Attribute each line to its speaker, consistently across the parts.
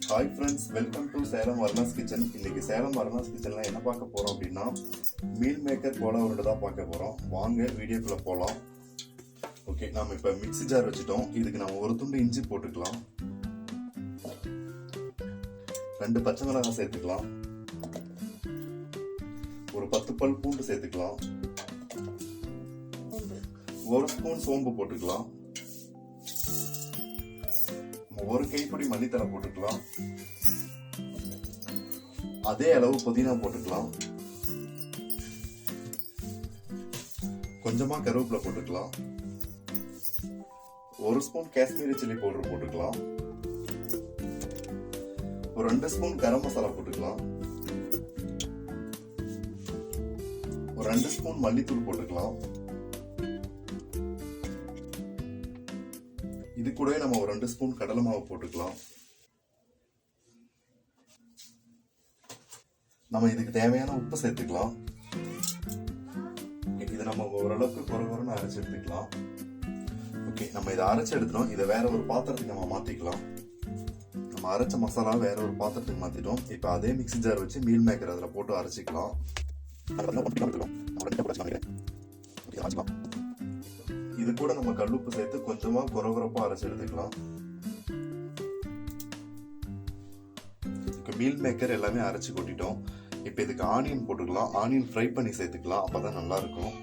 Speaker 1: Hi friends, welcome to Salem varnas kitchen. இன்னைக்கு சேலம் வர்ணாஸ் கிச்சன்ல என்ன பார்க்க போறோம் அப்படின்னா மீல் மேக்கர் கோலா உருண்டை தான் பார்க்க போறோம். வாங்க வீடியோக்குள்ள போலாம். ஓகே, நாம இப்ப மிக்ஸி ஜார் வச்சுட்டோம். இதுக்கு நம்ம ஒரு துண்டு இஞ்சி போட்டுக்கலாம், 2 பச்சை மிளகாய் சேர்த்துக்கலாம், ஒரு 10 பல் பூண்டு சேர்த்துக்கலாம், 1 ஸ்பூன் சோம்பு போட்டுக்கலாம், 1 கைப்பிடி மல்லித்தலை போட்டுக்கலாம், அதே அளவு புதினா போட்டுக்கலாம், கொஞ்சமா கருவேப்பிலை போட்டுக்கலாம், 1 ஸ்பூன் காஷ்மீரி சில்லி பவுடர் போட்டுக்கலாம், ஒரு 2 ஸ்பூன் கரம் மசாலா போட்டுக்கலாம், ஒரு 2 ஸ்பூன் மல்லித்தூள் போட்டுக்கலாம். இது கூடவே நம்ம ஒரு 2 ஸ்பூன் கடலை மாவு போட்டுக்கலாம். நம்ம இதுக்கு தேவையான உப்பு சேர்த்துக்கலாம். இது நம்ம ஓரளவுக்கு குறைன்னு அரைச்சு எடுத்துக்கலாம். ஓகே, நம்ம இதை அரைச்சு எடுத்துட்டோம். இதை வேற ஒரு பாத்திரத்துக்கு நம்ம மாத்திக்கலாம். நம்ம அரைச்ச மசாலா வேற ஒரு பாத்திரத்துக்கு மாத்திட்டோம். இப்ப அதே மிக்ஸி ஜார் வச்சு மீல் மேக்கர் அதுல போட்டு அரைச்சிக்கலாம். இது கூட நம்ம கல்லுப்பு சேர்த்து கொஞ்சமா குறகுறப்பா அரைச்சு எடுத்துக்கலாம். மீல் மேக்கர் எல்லாமே அரைச்சு கொட்டிட்டோம். இப்ப இதுக்கு ஆனியன் போட்டுக்கலாம். ஆனியன் ஃப்ரை பண்ணி சேர்த்துக்கலாம், அப்பதான் நல்லா இருக்கும்.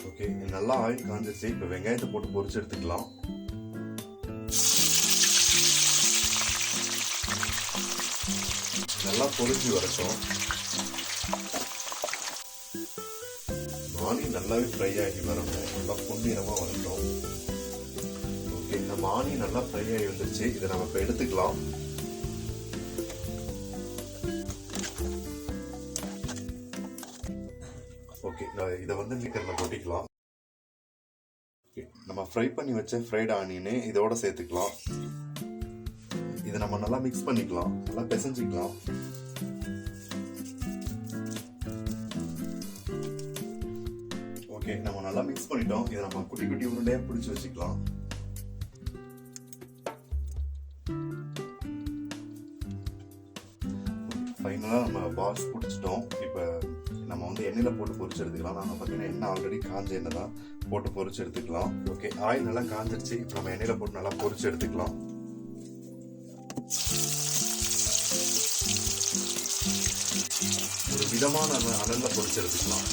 Speaker 1: ஓகே, நல்லா ஆயில் காஞ்சிருச்சு. இப்ப வெங்காயத்தை போட்டு பொரிச்சு எடுத்துக்கலாம். நல்லா பொரிஞ்சு வரட்டும். ஆனியன் நல்லாவே ஃப்ரை ஆகி வரணும், நல்லா பொன்னிறமா வரட்டும். ஓகே, நம்ம ஆனியன் நல்லா ஃப்ரை ஆகி வந்துருச்சு. இதை நம்ம இப்ப எடுத்துக்கலாம். ஓகே, இதை வந்து மீக்கர்ல கொட்டிக்கலாம். நம்ம ஃப்ரை பண்ணி வச்ச ஃப்ரைட் ஆனியனே இதோட சேர்த்துக்கலாம். இதை நம்ம நல்லா மிக்ஸ் பண்ணிக்கலாம், நல்லா பிசைஞ்சிக்கலாம். ஓகே, நம்ம நல்லா மிக்ஸ் பண்ணிட்டோம். இதை நம்ம குட்டி குட்டி உருண்டையா பிடிச்சு வச்சுக்கலாம். ஃபைனலா நம்ம பால்ஸ் பிடிச்சிட்டோம். இப்ப நம்ம வந்து எண்ணெயில போட்டு பொரிச்சு எடுத்துக்கலாம். நாங்க பாத்தீங்கன்னா எண்ணெய் ஆல்ரெடி காஞ்ச எண்ணெய் தான் போட்டு பொரிச்சு எடுத்துக்கலாம். ஓகே, ஆயில் நல்லா காஞ்சிருச்சு. இப்ப நம்ம எண்ணெயில போட்டு நல்லா பொரிச்சு எடுத்துக்கலாம். ஒரு விதமான அனல்ல பொரிச்சு எடுத்துக்கலாம்.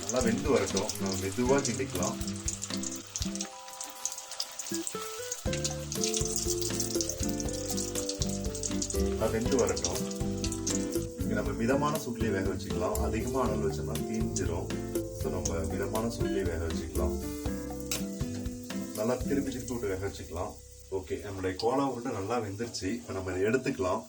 Speaker 1: நல்லா வெந்து வரட்டும். நம்ம மெதுவா கிண்டிக்கலாம். வெந்து வரட்டும். இங்க நம்ம மிதமான சூட்லயே வேக வச்சுக்கலாம். அதிகமா அனல் வச்சோம்னா தீஞ்சிரும். நம்ம மிதமான சூட்லயே வேக வச்சுக்கலாம். நல்லா திருப்பி திருப்பி விட்டு வேக வச்சுக்கலாம். ஓகே, நம்மளுடைய கோலா உருண்டை நல்லா வெந்துருச்சு. இப்ப நம்ம இதை எடுத்துக்கலாம்.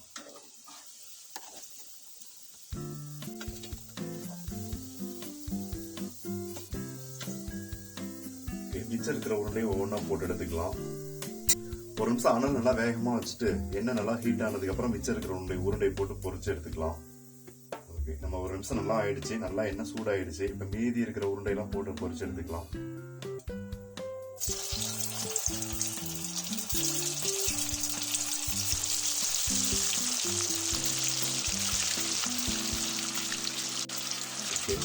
Speaker 1: மிச்சம் இருக்கிற உருண்டையை ஒவ்வொன்றா போட்டு எடுத்துக்கலாம். ஒரு நிமிஷம் அனல் நல்லா வேகமா வச்சுட்டு எண்ணெய் நல்லா ஹீட் ஆனதுக்கு அப்புறம் மிச்சம் இருக்கிற உருண்டை போட்டு பொரிச்சு எடுத்துக்கலாம். ஓகே, நம்ம ஒரு நிமிஷம் நல்லா ஆயிடுச்சு. நல்லா எண்ணெய் சூடாயிடுச்சு. இப்ப மீதி இருக்கிற உருண்டையெல்லாம் போட்டு பொரிச்சு எடுத்துக்கலாம்.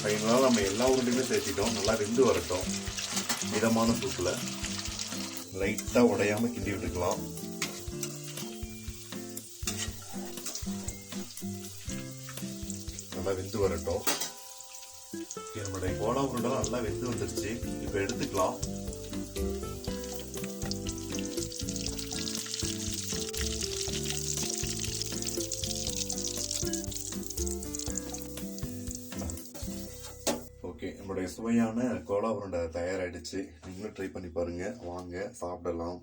Speaker 1: ஃபைனலா நம்ம எல்லா உருண்டையுமே சேர்த்திட்டோம். நல்லா வெந்து வரட்டும். மிதமான சூட்ல லைட்டா உடையாம கிண்டி விட்டுக்கலாம். நல்லா வெந்து வரட்டும். நம்மளுடைய கோலா உருண்டை நல்லா வெந்து வந்துருச்சு. இப்ப எடுத்துக்கலாம். நம்மளுடைய சுவையான கோலா உருண்டை தயாராயிடுச்சு. நீங்களும் ட்ரை பண்ணி பாருங்க. வாங்க சாப்பிடலாம்.